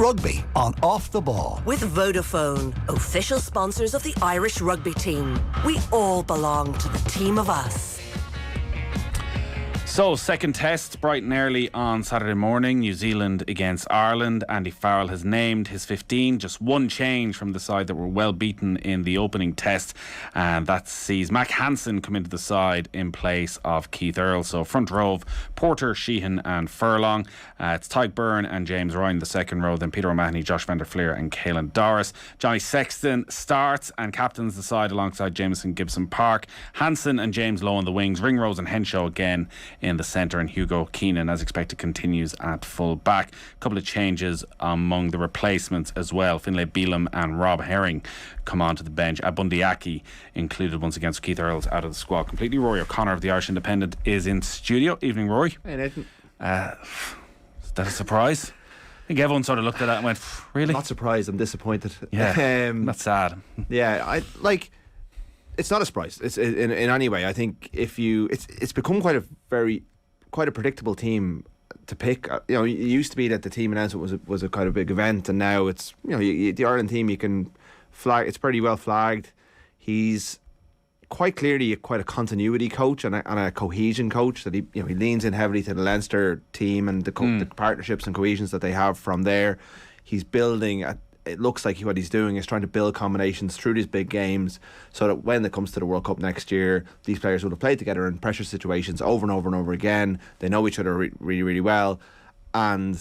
Rugby on Off the Ball. With Vodafone, official sponsors of the Irish rugby team. We all belong to the team of us. So, second test, bright and early on Saturday morning, New Zealand against Ireland. Andy Farrell has named his 15, just one change from the side that were well beaten in the opening test, and that sees Mac Hansen come into the side in place of Keith Earl. So front row of Porter, Sheehan and Furlong. It's Tyke Byrne and James Ryan the second row, then Peter O'Mahony, Josh van der Fleer and Caelan Doris. Johnny Sexton starts and captains the side alongside Jameson Gibson Park. Hansen and James Lowe on the wings, Ringrose and Henshaw again in the centre, and Hugo Keenan, as expected, continues at full back. A couple of changes among the replacements as well. Finlay Beelum and Rob Herring come onto the bench. Abundiaki included once again. Keith Earl's out of the squad completely. Ruaidhri O'Connor of the Irish Independent is in studio. Evening, Rory. Hey, Nathan. Is that a surprise? I think everyone sort of looked at that and went, really? Not surprised, I'm disappointed. Yeah, that's sad. Yeah, it's not a surprise. It's in any way. I think it's become quite a predictable team to pick. It used to be that the team announcement was a kind of big event, and now it's the Ireland team. You can flag. It's pretty well flagged. He's quite clearly quite a continuity coach and a cohesion coach. That he leans in heavily to the Leinster team and the partnerships and cohesions that they have from there. He's building it looks like what he's doing is trying to build combinations through these big games so that when it comes to the World Cup next year, these players would have played together in pressure situations over and over and over again. They know each other really, really well, and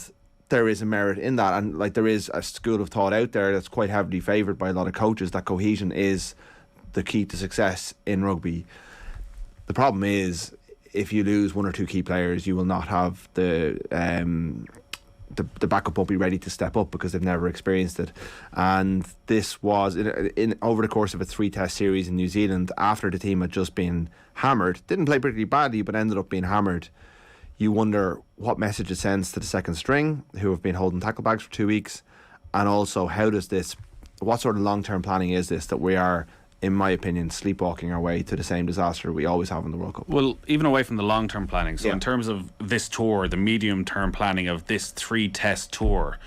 there is a merit in that. And there is a school of thought out there that's quite heavily favoured by a lot of coaches that cohesion is the key to success in rugby. The problem is, if you lose one or two key players, you will not have the backup won't be ready to step up because they've never experienced it. And this was in over the course of a 3-test series in New Zealand, after the team had just been hammered, didn't play particularly badly but ended up being hammered. You wonder what message it sends to the second string, who have been holding tackle bags for 2 weeks, and also what sort of long-term planning is this, that we are, in my opinion, sleepwalking our way to the same disaster we always have in the World Cup. Well, even away from the long-term planning, so in terms of this tour, the medium-term planning of this 3-test tour,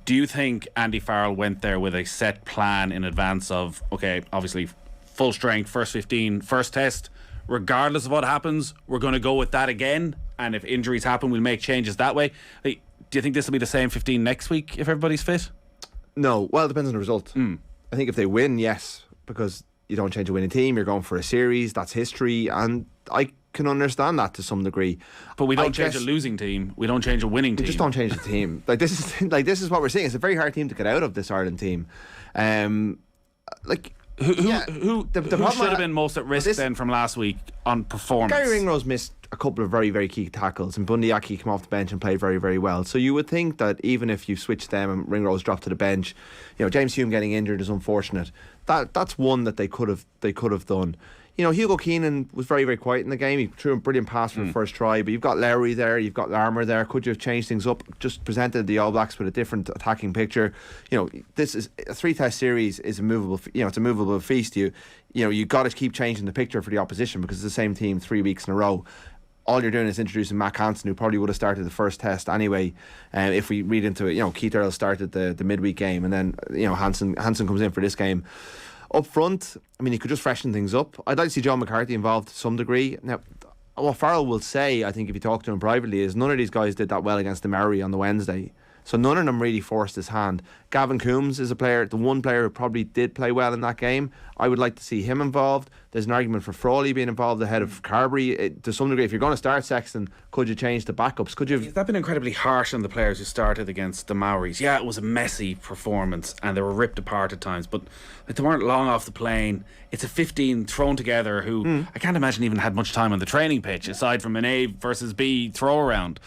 do you think Andy Farrell went there with a set plan in advance of, okay, obviously full strength, first 15, first test, regardless of what happens, we're going to go with that again, and if injuries happen, we'll make changes that way? Do you think this will be the same 15 next week if everybody's fit? No, well, it depends on the result. I think if they win, yes, because you don't change a winning team, you're going for a series, that's history, and I can understand that to some degree. But we don't change a losing team, we don't change a winning team. We just don't change the team. This is what we're seeing. It's a very hard team to get out of, this Ireland team. Who should have been most at risk then from last week on performance? Gary Ringrose missed a couple of very, very key tackles, and Bundyaki came off the bench and played very, very well. So you would think that even if you switch them and Ringrose dropped to the bench, James Hume getting injured is unfortunate. That's one that they could have done. Hugo Keenan was very, very quiet in the game. He threw a brilliant pass for the first try, but you've got Lowry there, you've got Larmour there. Could you have changed things up? Just presented the All Blacks with a different attacking picture. This is a 3-test series, is a movable. It's a movable feast. You got to keep changing the picture for the opposition because it's the same team 3 weeks in a row. All you're doing is introducing Mac Hansen, who probably would have started the first test anyway. If we read into it, Keith Earl started the midweek game, and then Hansen comes in for this game. Up front, you could just freshen things up. I'd like to see John McCarthy involved to some degree. Now, what Farrell will say, I think, if you talk to him privately, is none of these guys did that well against the Maori on the Wednesday. So none of them really forced his hand. Gavin Coombs is the one player who probably did play well in that game. I would like to see him involved. There's an argument for Frawley being involved ahead of Carberry. To some degree, if you're going to start Sexton, could you change the backups? Has that been incredibly harsh on the players who started against the Maoris? Yeah, it was a messy performance and they were ripped apart at times, but they weren't long off the plane. It's a 15 thrown together who I can't imagine even had much time on the training pitch, aside from an A versus B throw around.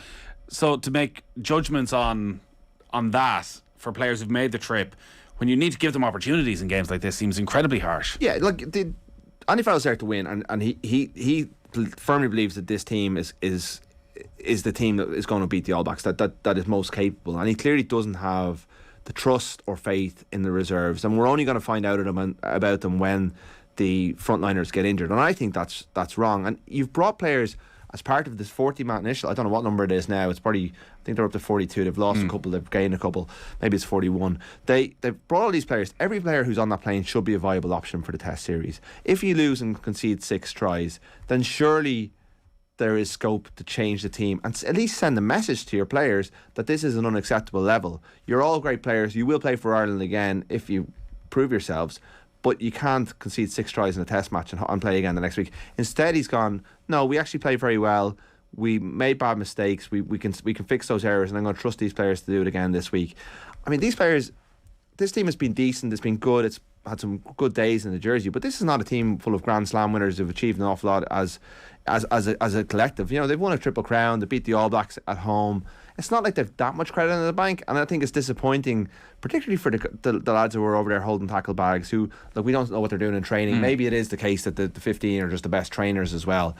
So to make judgments on that for players who've made the trip, when you need to give them opportunities in games like this, seems incredibly harsh. Yeah, Andy Farrell's there to win, and he firmly believes that this team is the team that is going to beat the All Blacks, that is most capable, and he clearly doesn't have the trust or faith in the reserves, and we're only going to find out about them when the frontliners get injured, and I think that's wrong. And you've brought players as part of this 40-man initial. I don't know what number it is now. It's probably, I think they're up to 42. They've lost a couple, they've gained a couple. Maybe it's 41. They've brought all these players. Every player who's on that plane should be a viable option for the Test series. If you lose and concede 6 tries, then surely there is scope to change the team and at least send a message to your players that this is an unacceptable level. You're all great players. You will play for Ireland again if you prove yourselves, but you can't concede 6 tries in a Test match and play again the next week. Instead, he's gone, no, we actually played very well. We made bad mistakes. We can fix those errors, and I'm going to trust these players to do it again this week. I mean, these players, this team has been decent. It's been good. It's had some good days in the jersey, but this is not a team full of Grand Slam winners who've achieved an awful lot as a collective. You know, they've won a Triple Crown. They beat the All Blacks at home. It's not like they've that much credit in the bank, and I think it's disappointing, particularly for the lads who are over there holding tackle bags, who, look, we don't know what they're doing in training. Maybe it is the case that the 15 are just the best trainers as well.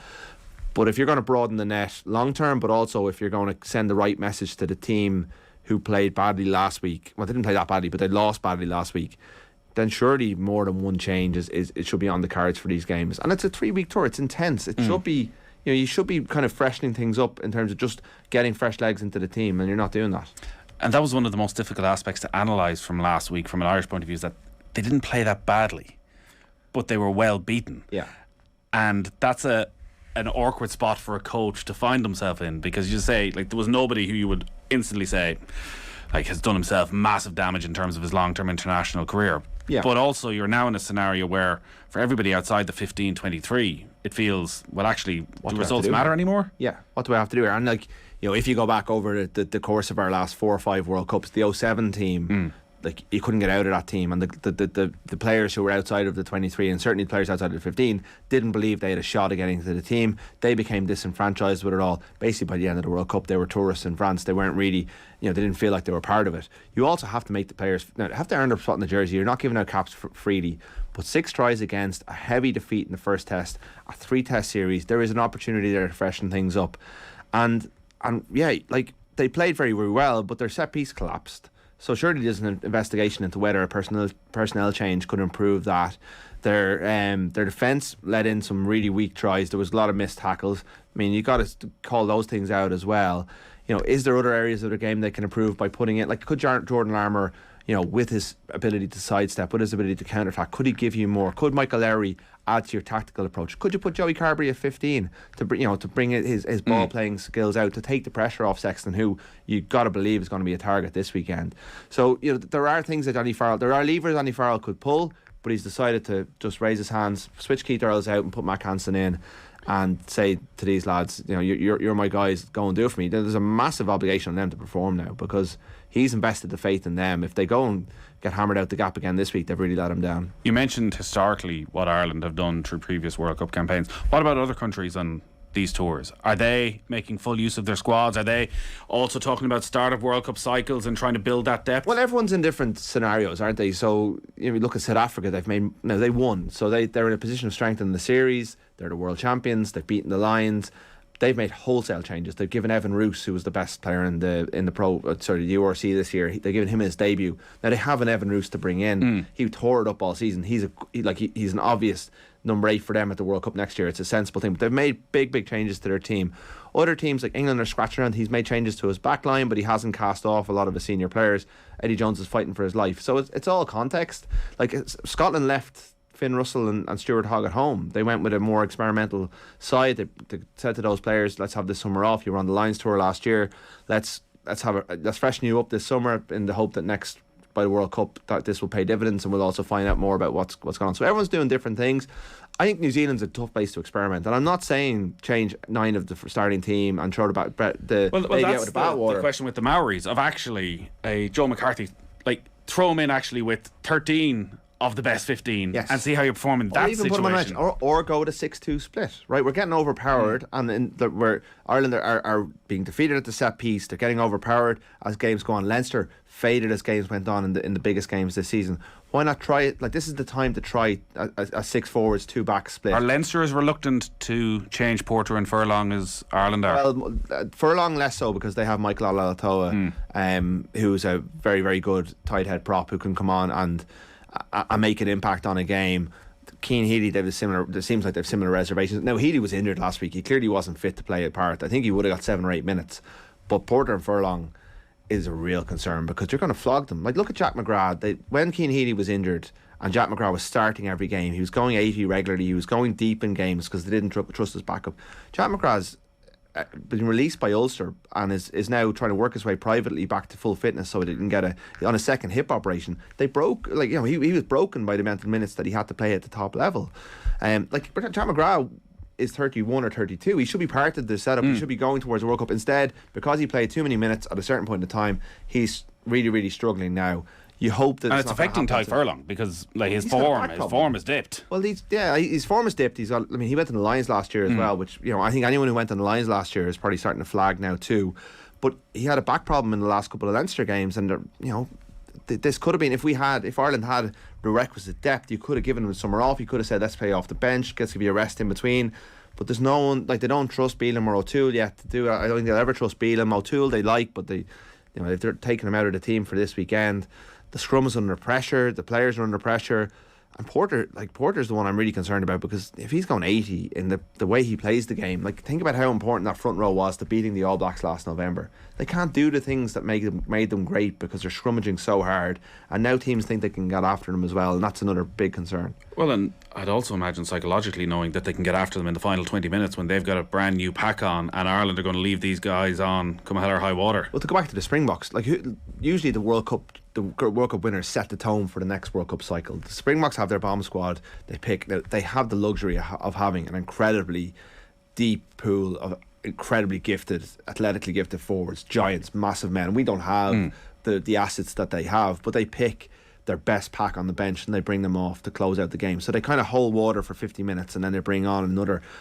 But if you're going to broaden the net long term, but also if you're going to send the right message to the team who played badly last week, well, they didn't play that badly, but they lost badly last week, then surely more than one change is it should be on the cards for these games. And it's a 3-week tour. It's intense. It should be, you know, you should be kind of freshening things up in terms of just getting fresh legs into the team, and you're not doing that. And that was one of the most difficult aspects to analyse from last week from an Irish point of view, is that they didn't play that badly, but they were well beaten. Yeah. And that's an awkward spot for a coach to find himself in, because you say, like, there was nobody who you would instantly say, like, has done himself massive damage in terms of his long-term international career. Yeah. But also you're now in a scenario where for everybody outside the 15-23, it feels, well, actually, do results matter anymore? Yeah, what do I have to do here? And, like, you know, if you go back over the course of our last 4 or 5 World Cups, the 07 team, like, you couldn't get out of that team, and the players who were outside of the 23, and certainly players outside of the 15, didn't believe they had a shot at getting into the team. They became disenfranchised with it all. Basically, by the end of the World Cup, they were tourists in France. They weren't really, you know, they didn't feel like they were part of it. You also have to make the players, now, have to earn their spot in the jersey. You're not giving out caps freely, but 6 tries against a heavy defeat in the first Test, a 3-Test series, there is an opportunity there to freshen things up. And yeah, like, they played very, very well, but their set piece collapsed. So surely there's an investigation into whether a personnel change could improve that. Their defence let in some really weak tries. There was a lot of missed tackles. I mean, you got to call those things out as well. You know, is there other areas of the game they can improve by putting it? Like, could Jordan Larmour, you know, with his ability to sidestep, with his ability to counter-attack, could he give you more? Could Michael Lowry add to your tactical approach? Could you put Joey Carberry at 15 to bring his ball playing skills out, to take the pressure off Sexton, who you got to believe is going to be a target this weekend? So, you know, there are things that there are levers Danny Farrell could pull, but he's decided to just raise his hands, switch Keith Earls out and put Matt Hansen in, and say to these lads, you know, you're my guys, go and do it for me. There's a massive obligation on them to perform now, because he's invested the faith in them. If they go and get hammered out the gap again this week, they've really let him down. You mentioned historically what Ireland have done through previous World Cup campaigns. What about other countries on these tours? Are they making full use of their squads? Are they also talking about start of World Cup cycles and trying to build that depth? Well, everyone's in different scenarios, aren't they? So, you know, look at South Africa. They won, so they're in a position of strength in the series. They're the world champions. They've beaten the Lions. They've made wholesale changes. They've given Evan Roos, who was the best player in the URC this year, they've given him his debut. Now they have an Evan Roos to bring in. He tore it up all season. He's an obvious number 8 for them at the World Cup next year. It's a sensible thing. But they've made big changes to their team. Other teams like England are scratching around. He's made changes to his back line, but he hasn't cast off a lot of his senior players. Eddie Jones is fighting for his life. So it's all context. Like, Scotland left Finn Russell and Stuart Hogg at home. They went with a more experimental side. They said to those players, let's have this summer off. You were on the Lions tour last year. Let's freshen you up this summer, in the hope that next, by the World Cup, that this will pay dividends, and we'll also find out more about what's going on. So everyone's doing different things. I think New Zealand's a tough place to experiment, and I'm not saying change 9 of the starting team and throw the baby out with the bathwater. The question with the Maoris of actually Joe McCarthy, like, throw him in actually with 13 of the best 15, yes, and see how you perform in that situation. Put them on a match, or go with a 6-2 split. Right, we're getting overpowered, and where Ireland are being defeated at the set piece. They're getting overpowered as games go on. Leinster faded as games went on in the biggest games this season. Why not try it? Like, this is the time to try a 6 forwards 2 back split. Are Leinster as reluctant to change Porter and Furlong as Ireland are? Well, Furlong less so, because they have Michael Alatoa, who's a very, very good tight head prop who can come on and make an impact on a game. Keane Healy, there seems like they have similar reservations. Now, Healy was injured last week. He clearly wasn't fit to play a part. I think he would have got 7 or 8 minutes. But Porter and Furlong is a real concern because you're going to flog them. Like, look at Jack McGrath. When Keane Healy was injured and Jack McGrath was starting every game, he was going 80 regularly. He was going deep in games because they didn't trust his backup. Jack McGrath's been released by Ulster and is now trying to work his way privately back to full fitness so he didn't get on a second hip operation. They broke, he was broken by the amount of minutes that he had to play at the top level. Jack McGrath is 31 or 32. He should be part of the setup. He should be going towards a World Cup. Instead, because he played too many minutes at a certain point in time, he's really, really struggling now. You hope that it's affecting Ty Furlong because his form has dipped. Well, his form has dipped. He went on the Lions last year as well, which I think anyone who went on the Lions last year is probably starting to flag now too. But he had a back problem in the last couple of Leinster games, and this could have been if Ireland had the requisite depth, you could have given him somewhere off. You could have said, let's play off the bench, let's give you a rest in between. But there's no one, they don't trust Bealham or O'Toole yet to do it. I don't think they'll ever trust Bealham. O'Toole they like, but if they're taking him out of the team for this weekend, the scrum is under pressure, the players are under pressure, and Porter's the one I'm really concerned about, because if he's going 80 in the way he plays the game, think about how important that front row was to beating the All Blacks last November. They can't do the things that made them great because they're scrummaging so hard, and now teams think they can get after them as well, and that's another big concern. Well, and I'd also imagine psychologically knowing that they can get after them in the final 20 minutes when they've got a brand new pack on, and Ireland are going to leave these guys on come hell or high water. Well, to go back to the Springboks, usually the World Cup winners set the tone for the next World Cup cycle. The Springboks have their bomb squad. They have the luxury of having an incredibly deep pool of incredibly gifted, athletically gifted forwards, giants, massive men. We don't have the assets that they have, but they pick their best pack on the bench and they bring them off to close out the game. So they kind of hold water for 50 minutes and then they bring on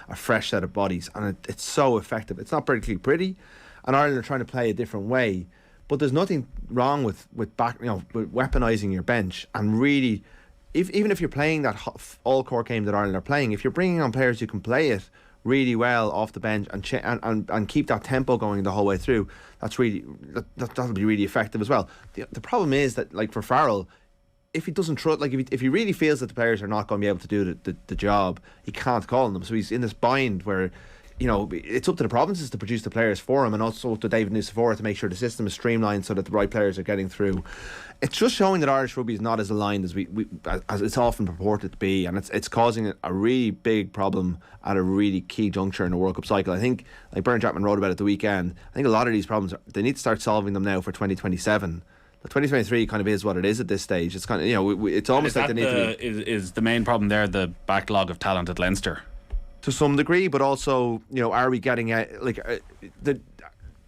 a fresh set of bodies, and it's so effective. It's not particularly pretty, and Ireland are trying to play a different way. But there's nothing wrong with weaponising your bench, and really, even if you're playing that all-court game that Ireland are playing, if you're bringing on players who can play it really well off the bench and keep that tempo going the whole way through, that'll be really effective as well. The problem is that, for Farrell, if he doesn't trust, if he really feels that the players are not going to be able to do the job, he can't call on them. So he's in this bind where, it's up to the provinces to produce the players for him, and also to David Nucifora to make sure the system is streamlined so that the right players are getting through. It's just showing that Irish rugby is not as aligned as as it's often purported to be, and it's causing a really big problem at a really key juncture in the World Cup cycle. I think, like Bernard Chapman wrote about it the weekend, I think a lot of these problems, they need to start solving them now for 2027. 2023 kind of is what it is at this stage. It's kind of, it's almost like they need to be... Is the main problem there the backlog of talent at Leinster? To some degree, but also, are we getting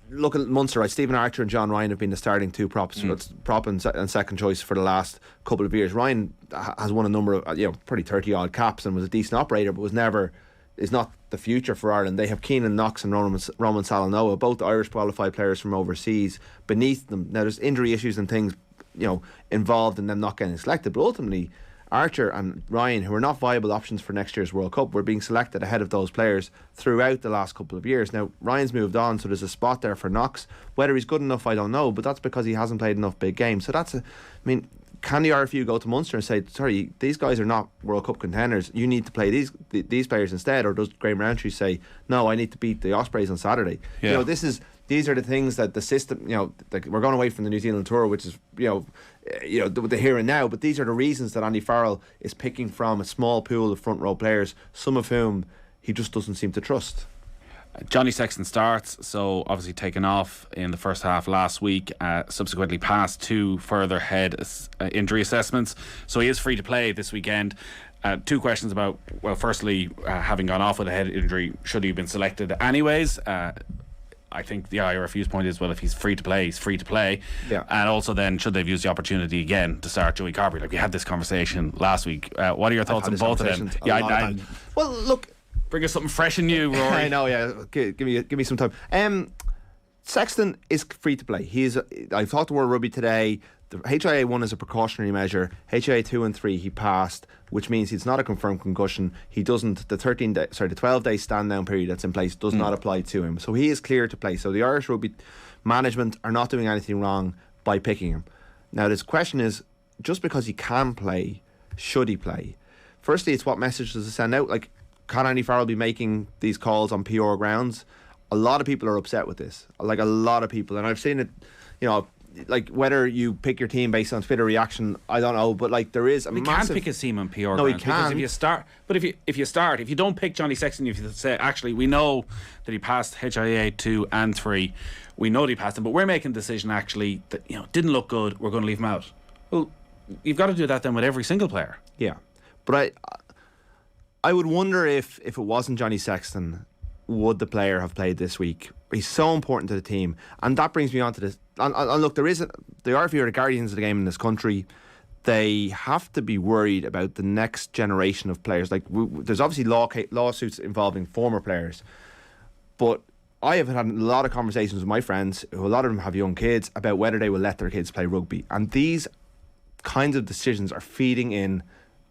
look at Munster, right? Stephen Archer and John Ryan have been the starting two props, prop and second choice for the last couple of years. Ryan has won a number of, probably 30 odd caps and was a decent operator, but is not the future for Ireland. They have Keenan Knox and Roman Salanoa, both Irish qualified players from overseas, beneath them. Now, there's injury issues and things, involved in them not getting selected, but ultimately, Archer and Ryan, who are not viable options for next year's World Cup, were being selected ahead of those players throughout the last couple of years. Now, Ryan's moved on, so there's a spot there for Knox. Whether he's good enough, I don't know, but that's because he hasn't played enough big games. So can the RFU go to Munster and say, sorry, these guys are not World Cup contenders, you need to play these players instead? Or does Graham Rowntree say, no, I need to beat the Ospreys on Saturday? Yeah. These are the things that the system, we're going away from the New Zealand tour, which is, the here and now, but these are the reasons that Andy Farrell is picking from a small pool of front row players, some of whom he just doesn't seem to trust. Johnny Sexton starts, so obviously taken off in the first half last week, subsequently passed 2 further head injury assessments, so he is free to play this weekend. 2 questions about, well, firstly, having gone off with a head injury, should he have been selected anyways? I think the IRFU's point is, well, if he's free to play, he's free to play. Yeah. And also then, should they've used the opportunity again to start Joey Carberry? We had this conversation last week. What are your thoughts on both of them? Well, look, bring us something fresh and new, Rory. I know, yeah. Give me some time. Sexton is free to play. I've talked to World Rugby today. The HIA 1 is a precautionary measure. HIA 2 and 3 he passed, which means it's not a confirmed concussion. He doesn't. The 12-day stand down period that's in place does not apply to him. So he is clear to play. So the Irish Rugby management are not doing anything wrong by picking him. Now this question is, just because he can play, should he play? firstly, it's what message does it send out? Like, can Andy Farrell be making these calls on pure grounds? A lot of people are upset with this. Like, a lot of people. And I've seen it, like, whether you pick your team based on Twitter reaction, I don't know, but like there is a massive... can't pick a team on PR No, grounds, he can. Because if you don't pick Johnny Sexton, if you say, actually, we know that he passed HIA 2 and 3, we know that he passed him, but we're making a decision actually that, didn't look good, we're going to leave him out. Well, you've got to do that then with every single player. Yeah. But I would wonder if it wasn't Johnny Sexton, would the player have played this week? He's so important to the team. And that brings me on to this. And look, the RFU are the guardians of the game in this country. They have to be worried about the next generation of players. Like, there's obviously lawsuits involving former players. But I have had a lot of conversations with my friends, who a lot of them have young kids, about whether they will let their kids play rugby. And these kinds of decisions are feeding in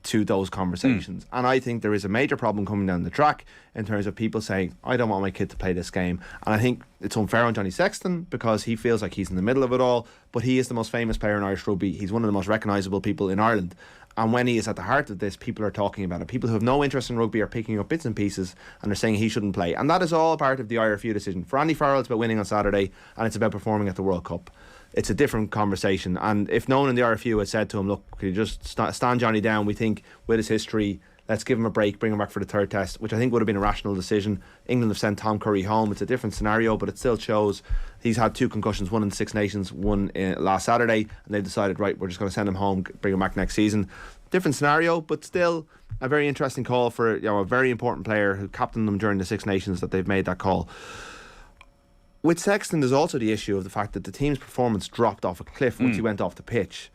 to those conversations. And I think there is a major problem coming down the track in terms of people saying, I don't want my kid to play this game. And I think it's unfair on Johnny Sexton because he feels like he's in the middle of it all, but he is the most famous player in Irish rugby. He's one of the most recognisable people in Ireland. And when he is at the heart of this, people are talking about it. People who have no interest in rugby are picking up bits and pieces and are saying he shouldn't play. And that is all part of the IRFU decision. For Andy Farrell, it's about winning on Saturday, and it's about performing at the World Cup. It's a different conversation. And if no one in the RFU had said to him, look, could you just stand Johnny down? We think with his history, let's give him a break, bring him back for the third test, which I think would have been a rational decision. England have sent Tom Curry home. It's a different scenario, but it still shows he's had 2 concussions, one in the Six Nations, one last Saturday, and they've decided, right, we're just going to send him home, bring him back next season. Different scenario, but still a very interesting call for a very important player who captained them during the Six Nations, that they've made that call. With Sexton, there's also the issue of the fact that the team's performance dropped off a cliff once he went off the pitch.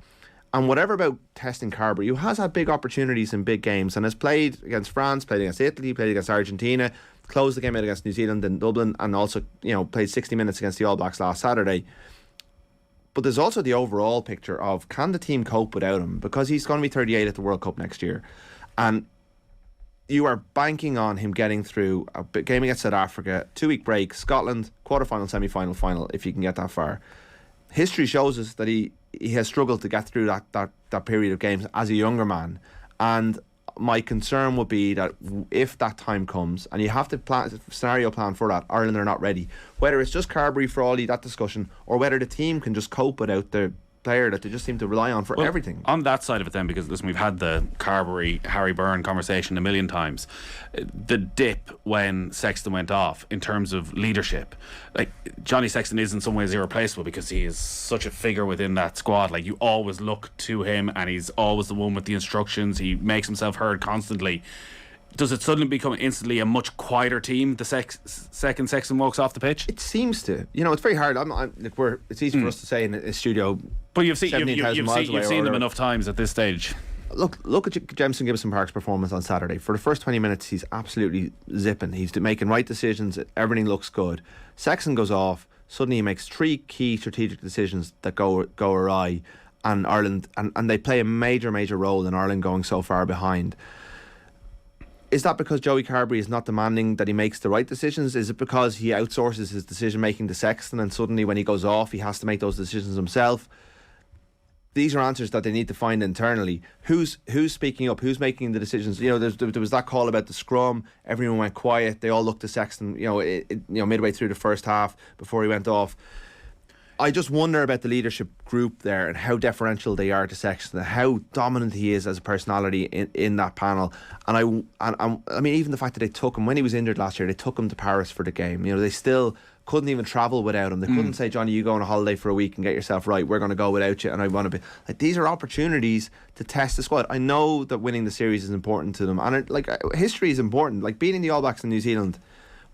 And whatever about testing Carberry, who has had big opportunities in big games and has played against France, played against Italy, played against Argentina, closed the game out against New Zealand in Dublin, and also played 60 minutes against the All Blacks last Saturday. But there's also the overall picture of, can the team cope without him? Because he's going to be 38 at the World Cup next year. And you are banking on him getting through a game against South Africa, 2-week break, Scotland, quarter-final, semi-final, final, if you can get that far. History shows us that he has struggled to get through that period of games as a younger man. And my concern would be that if that time comes, and you have to scenario plan for that, Ireland are not ready. Whether it's just Carberry for all that discussion, or whether the team can just cope without the player that they just seem to rely on for everything. On that side of it then, because listen, we've had the Carberry Harry Byrne conversation a million times. The dip when Sexton went off in terms of leadership, like, Johnny Sexton is in some ways irreplaceable because he is such a figure within that squad. Like, you always look to him and he's always the one with the instructions. He makes himself heard constantly. Does it suddenly become instantly a much quieter team the second Sexton walks off the pitch? It seems to. It's very hard. It's easy for us to say in a studio. But you've seen them enough times at this stage. Look at Jameson Gibson Park's performance on Saturday. For the first 20 minutes, he's absolutely zipping. He's making right decisions. Everything looks good. Sexton goes off. Suddenly he makes 3 key strategic decisions that go awry, and Ireland and they play a major role in Ireland going so far behind. Is that because Joey Carberry is not demanding that he makes the right decisions? Is it because he outsources his decision making to Sexton, and suddenly when he goes off he has to make those decisions himself? These are answers that they need to find internally. Who's speaking up? Who's making the decisions? There was that call about the scrum. Everyone went quiet. They all looked to Sexton. Midway through the first half before he went off. I just wonder about the leadership group there and how deferential they are to Sexton, how dominant he is as a personality in that panel. And I mean, even the fact that they took him when he was injured last year, they took him to Paris for the game. They still couldn't even travel without him. They couldn't say, Johnny, you go on a holiday for a week and get yourself right. We're going to go without you. And I want to be like, these are opportunities to test the squad. I know that winning the series is important to them, and history is important. Like, beating the All Blacks in New Zealand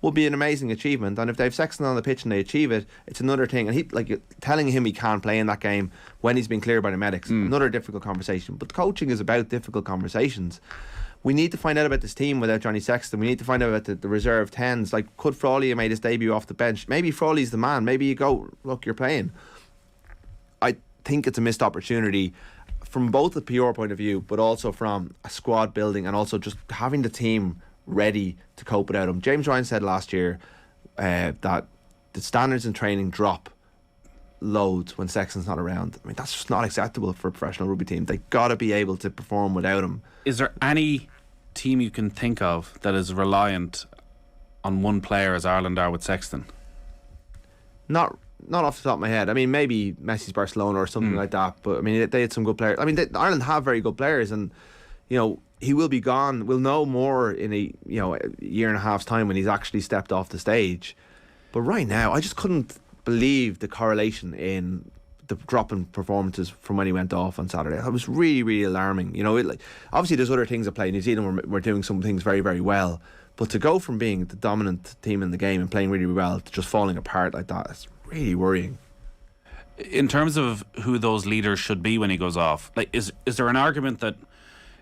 will be an amazing achievement, and if they have Sexton on the pitch and they achieve it, it's another thing. And telling him he can't play in that game when he's been cleared by the medics, another difficult conversation. But coaching is about difficult conversations. We need to find out about this team without Johnny Sexton. We need to find out about the reserve 10s. Like, could Frawley have made his debut off the bench? Maybe Frawley's the man. Maybe you go, look, you're playing. I think it's a missed opportunity from both the PR point of view, but also from a squad building and also just having the team ready to cope without him. James Ryan said last year that the standards in training drop loads when Sexton's not around. I mean, that's just not acceptable for a professional rugby team. They got to be able to perform without him. Is there any team you can think of that is reliant on one player as Ireland are with Sexton? Not off the top of my head. I mean, maybe Messi's Barcelona or something like that. But I mean, they had some good players. I mean, Ireland have very good players, and you know, he will be gone. We'll know more in a year and a half's time when he's actually stepped off the stage. But right now, I just couldn't believe the correlation in the drop in performances from when he went off on Saturday. It was really, really alarming. You know, obviously there's other things at play. New Zealand were doing some things very, very well. But to go from being the dominant team in the game and playing really well to just falling apart like that, it's really worrying. In terms of who those leaders should be when he goes off, like is there an argument that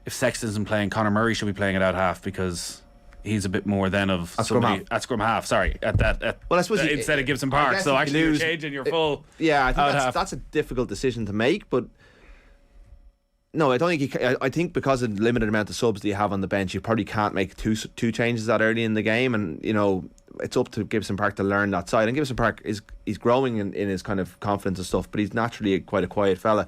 if Sexton isn't playing, Conor Murray should be playing at out half because he's a bit more than of somebody at scrum half? Sorry, well, I suppose instead of Gibson Park. So actually, you're changing your full. Yeah, I think that's a difficult decision to make, but. No, I don't think I think because of the limited amount of subs that you have on the bench, you probably can't make two changes that early in the game, and you know it's up to Gibson Park to learn that side. And Gibson Park he's growing in his kind of confidence and stuff, but he's naturally quite a quiet fella.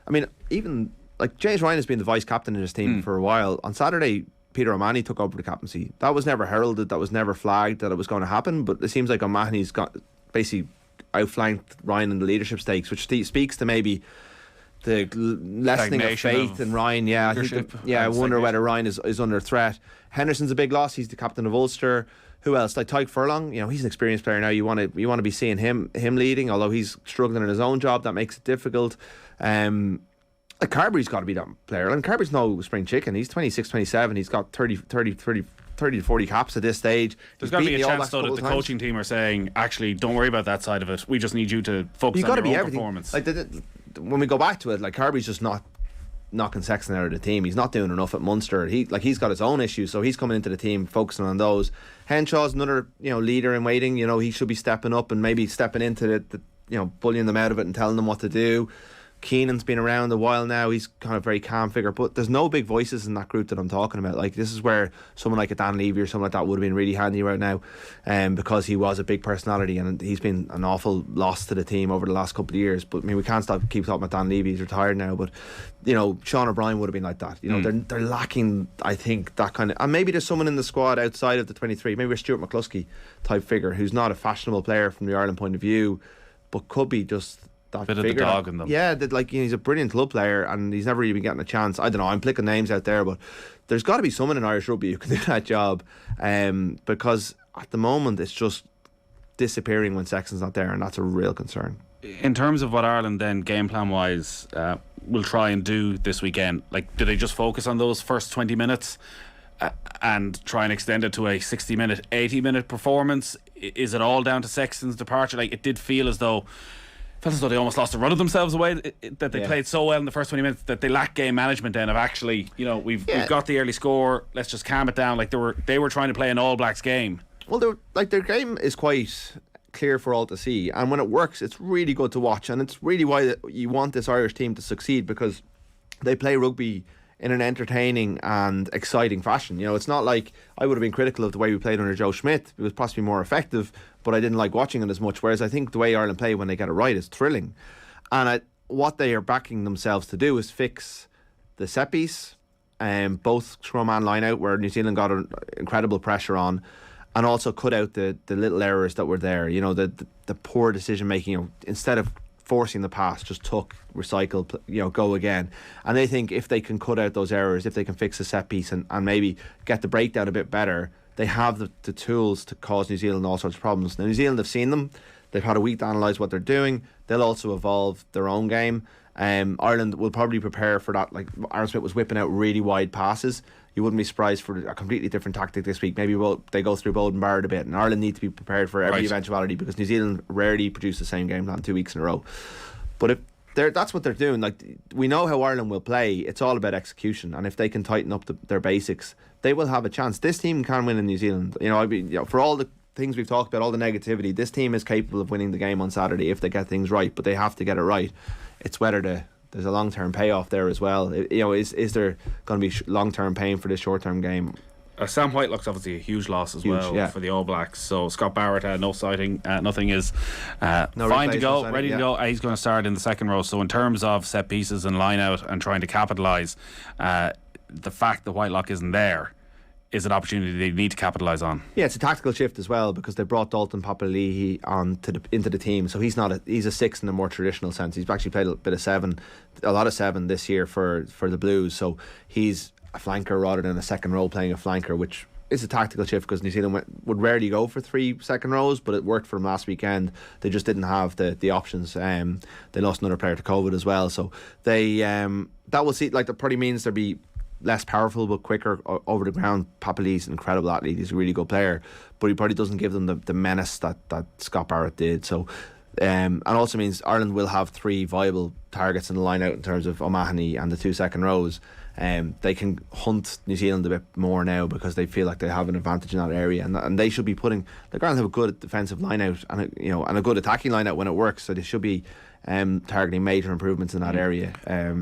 I mean, even like James Ryan has been the vice captain in his team for a while. On Saturday, Peter O'Mahony took over the captaincy. That was never heralded. That was never flagged that it was going to happen. But it seems like O'Mahony's got basically outflanked Ryan in the leadership stakes, which speaks to maybe the lessening of faith in Ryan. Yeah, I think I wonder whether Ryan is under threat. Henderson's a big loss. He's the captain of Ulster. Who else? Like Tyke Furlong, you know, he's an experienced player now. You want to be seeing him leading, although he's struggling in his own job. That makes it difficult. Like Carberry's got to be that player. And Carberry's no spring chicken. He's 26, 27. He's got 30 to 40 caps at this stage. There's got to be a chance though that the coaching team are saying, actually, don't worry about that side of it. We just need you to focus on your own performance. Like when we go back to it, like Carberry's just not knocking Sexton out of the team. He's not doing enough at Munster. He's got his own issues, so he's coming into the team focusing on those. Henshaw's another leader in waiting. You know, he should be stepping up and maybe stepping into the bullying them out of it and telling them what to do. Keenan's been around a while now. He's kind of a very calm figure, but there's no big voices in that group that I'm talking about. Like, this is where someone like a Dan Levy or something like that would have been really handy right now, because he was a big personality and he's been an awful loss to the team over the last couple of years. But I mean, we can't keep talking about Dan Levy. He's retired now, but Sean O'Brien would have been like that. They're lacking, I think, that kind of. And maybe there's someone in the squad outside of the 23, maybe a Stuart McCluskey type figure who's not a fashionable player from the Ireland point of view, but could be just that bit of the dog in them. Yeah, he's a brilliant club player and he's never even getting a chance. I don't know, I'm picking names out there, but there's got to be someone in Irish rugby who can do that job, because at the moment it's just disappearing when Sexton's not there, and that's a real concern. In terms of what Ireland then game plan wise will try and do this weekend, like, do they just focus on those first 20 minutes and try and extend it to a 60-minute, 80-minute performance? Is it all down to Sexton's departure? Like, it did feel as though they almost lost the run of themselves away, that they played so well in the first 20 minutes that they lack game management then of actually, we've got the early score, let's just calm it down. Like, they were trying to play an All Blacks game. Well, their game is quite clear for all to see, and when it works, it's really good to watch, and it's really why you want this Irish team to succeed, because they play rugby in an entertaining and exciting fashion. It's not like I would have been critical of the way we played under Joe Schmidt. It was possibly more effective, but I didn't like watching it as much. Whereas I think the way Ireland play when they get it right is thrilling. And what they are backing themselves to do is fix the set piece, both scrum and line out, where New Zealand got incredible pressure on, and also cut out the little errors that were there. The poor decision making. Instead of forcing the pass, just recycle, go again. And they think if they can cut out those errors, if they can fix the set piece and maybe get the breakdown a bit better, they have the tools to cause New Zealand all sorts of problems. Now, New Zealand have seen them. They've had a week to analyse what they're doing. They'll also evolve their own game. Ireland will probably prepare for that. Like, Aaron Smith was whipping out really wide passes. You wouldn't be surprised for a completely different tactic this week. Maybe they go through Bowden Barrett a bit, and Ireland need to be prepared for every eventuality, because New Zealand rarely produce the same game plan 2 weeks in a row. But if that's what they're doing, like, we know how Ireland will play. It's all about execution, and if they can tighten up their basics, they will have a chance. This team can win in New Zealand. For all the things we've talked about, all the negativity, this team is capable of winning the game on Saturday if they get things right, but they have to get it right. It's whether there's a long-term payoff there as well. Is there going to be long-term pain for this short-term game? Sam Whitelock's obviously a huge loss as well for the All Blacks. So Scott Barrett had no sighting. Nothing is fine to go, ready to go. He's going to start in the second row. So in terms of set pieces and line out and trying to capitalise, the fact that Whitelock isn't there is an opportunity they need to capitalise on. Yeah, it's a tactical shift as well, because they brought Dalton Papali'i on into the team. So he's a 6 in a more traditional sense. He's actually played a lot of 7 this year for the Blues. So he's a flanker rather than a second row playing a flanker, which is a tactical shift because New Zealand would rarely go for 3 second rows, but it worked for them last weekend. They just didn't have the options. They lost another player to COVID as well. So they that will see, like, that probably means they'll be less powerful but quicker over the ground. Papali's an incredible athlete. He's a really good player, but he probably doesn't give them the menace that Scott Barrett did. So and also means Ireland will have 3 viable targets in the line out in terms of O'Mahony and the 2 second rows. They can hunt New Zealand a bit more now because they feel like they have an advantage in that area, and they should be putting, like, Ireland have a good defensive line out and a good attacking line out when it works, so they should be targeting major improvements in that area.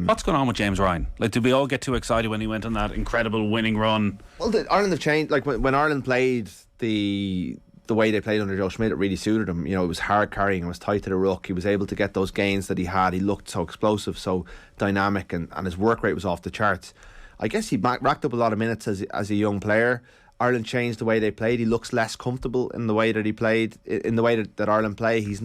What's going on with James Ryan? Like, did we all get too excited when he went on that incredible winning run? Well, Ireland have changed. Like, when Ireland played the way they played under Joe Schmidt, it really suited him. It was hard carrying, it was tight to the ruck. He was able to get those gains that he had. He looked so explosive, so dynamic, and his work rate was off the charts. I guess he racked up a lot of minutes as a young player. Ireland changed the way they played. He looks less comfortable in the way that he played, in the way that Ireland play. He's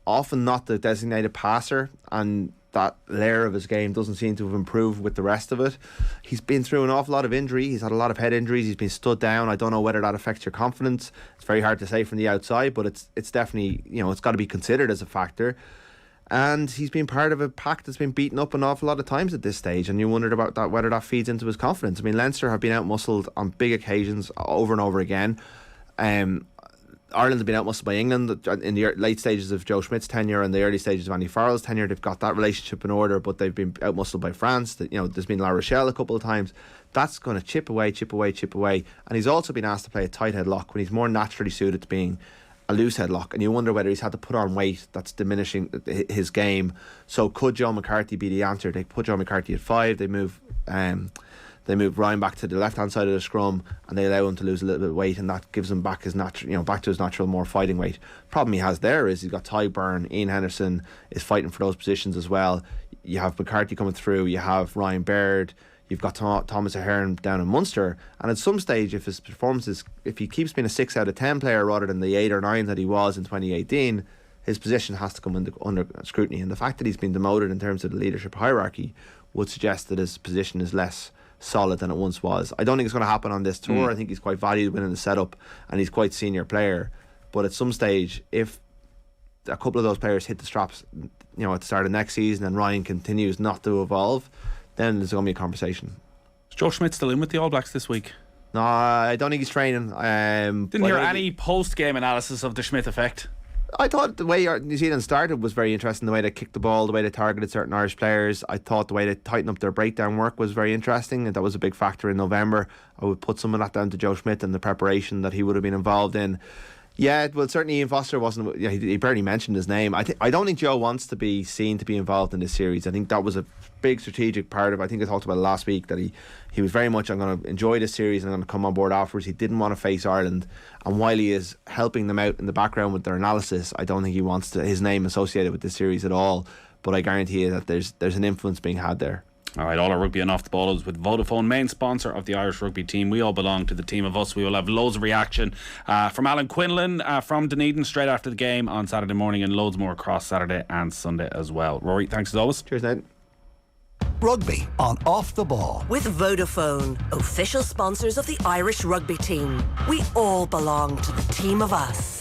often not the designated passer, and that layer of his game doesn't seem to have improved with the rest of it. He's been through an awful lot of injury. He's had a lot of head injuries. He's been stood down. I don't know whether that affects your confidence. It's very hard to say from the outside, but it's definitely, it's got to be considered as a factor. And he's been part of a pack that's been beaten up an awful lot of times at this stage, and you wondered about that, whether that feeds into his confidence. I mean, Leinster have been out-muscled on big occasions over and over again. Ireland have been out-muscled by England in the late stages of Joe Schmidt's tenure and the early stages of Andy Farrell's tenure. They've got that relationship in order, but they've been out-muscled by France. There's been La Rochelle a couple of times. That's going to chip away. And he's also been asked to play a tight headlock when he's more naturally suited to being a loose headlock, and you wonder whether he's had to put on weight that's diminishing his game. So could Joe McCarthy be the answer? They put Joe McCarthy at 5. They move Ryan back to the left hand side of the scrum, and they allow him to lose a little bit of weight, and that gives him back his natural, back to his natural, more fighting weight. Problem he has there is he's got Tyburn, Ian Henderson is fighting for those positions as well. You have McCarthy coming through. You have Ryan Baird. You've got Thomas Ahern down in Munster, and at some stage, if his performances, if he keeps being a 6 out of 10 player rather than the 8 or 9 that he was in 2018, his position has to come under scrutiny. And the fact that he's been demoted in terms of the leadership hierarchy would suggest that his position is less solid than it once was. I don't think it's going to happen on this tour. I think he's quite valued within the setup, and he's quite a senior player. But at some stage, if a couple of those players hit the straps, at the start of next season, and Ryan continues not to evolve, then there's going to be a conversation. Is Joe Schmidt still in with the All Blacks this week? No, I don't think he's training. Didn't hear any post-game analysis of the Schmidt effect. I thought the way New Zealand started was very interesting. The way they kicked the ball, the way they targeted certain Irish players. I thought the way they tightened up their breakdown work was very interesting, and that was a big factor in November. I would put some of that down to Joe Schmidt and the preparation that he would have been involved in. Yeah, well, certainly Ian Foster wasn't. He barely mentioned his name. I don't think Joe wants to be seen to be involved in this series. I think that was a big strategic part of it. I think I talked about it last week, that he was very much, I'm going to enjoy this series and I'm going to come on board afterwards. He didn't want to face Ireland, and while he is helping them out in the background with their analysis, I don't think he wants his name associated with this series at all. But I guarantee you that there's an influence being had there. All right, all our rugby and off the ball is with Vodafone, main sponsor of the Irish rugby team. We all belong to the team of us. We will have loads of reaction from Alan Quinlan from Dunedin straight after the game on Saturday morning, and loads more across Saturday and Sunday as well. Rory, thanks as always. Cheers, Nate. Rugby on Off the Ball. With Vodafone, official sponsors of the Irish rugby team. We all belong to the team of us.